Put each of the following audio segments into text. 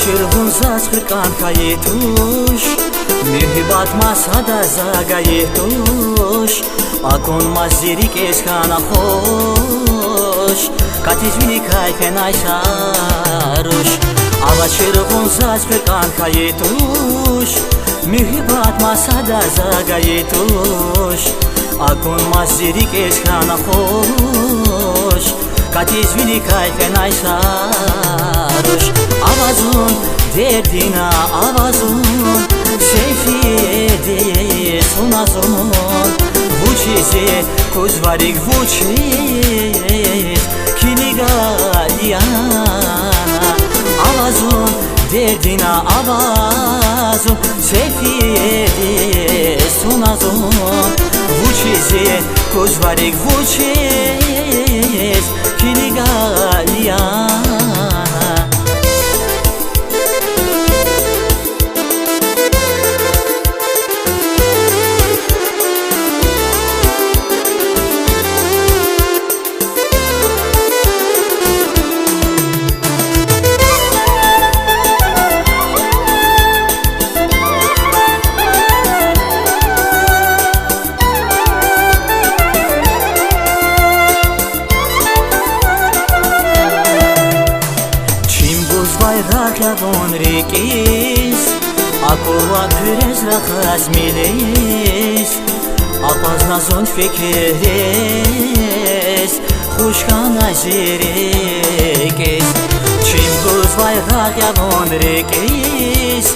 червонзас хырканкаетуш мирҳибат масада загаетуш акон мазирик эсхана хош катизвини кайфенайшаруш ава червонзас хырканкаетуш мирҳибат масада загаетуш акон мазирик эсхана хош катизвини кайфенайшаруш avazun derdina avazun seyfiyedi sunazun vuçizi kuzvarik vuçiz kinigalyana avazun derdina avazun seyfiyedi sunazun vuçizi kuzvarik vuçiz kinigalyana Bayraklavon rikis Akova pürez rakas milis Apaznazon fikiriz Kuşkana zirikis Çimbuz bayraklavon rikis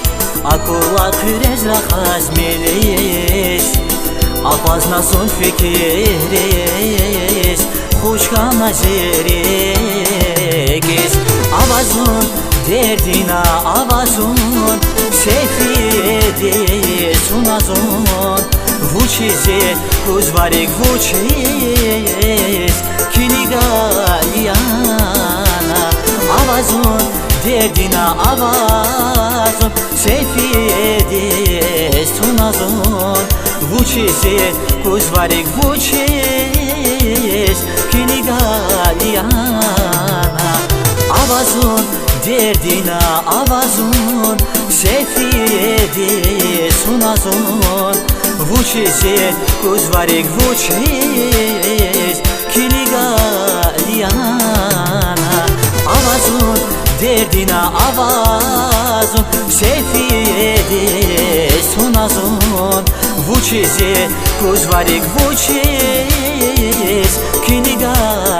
Akova pürez rakas milis Apaznazon fikiriz Kuşkana zirikis Avazun derdina avazun seyfiyedi sunazun vuçizi kuzvarik vuçiz kinigalyana avazun derdina avazun seyfiyedi sunazun vuçizi kuzvarik vuçiz kinigalyana avazun derdina avazun seyfiyedi sunazun vuçizi kuzvarik vuçiz kinigalyana avazun derdina avazun seyfiyedi sunazun vuçizi kuzvarik vuçiz kinigalyana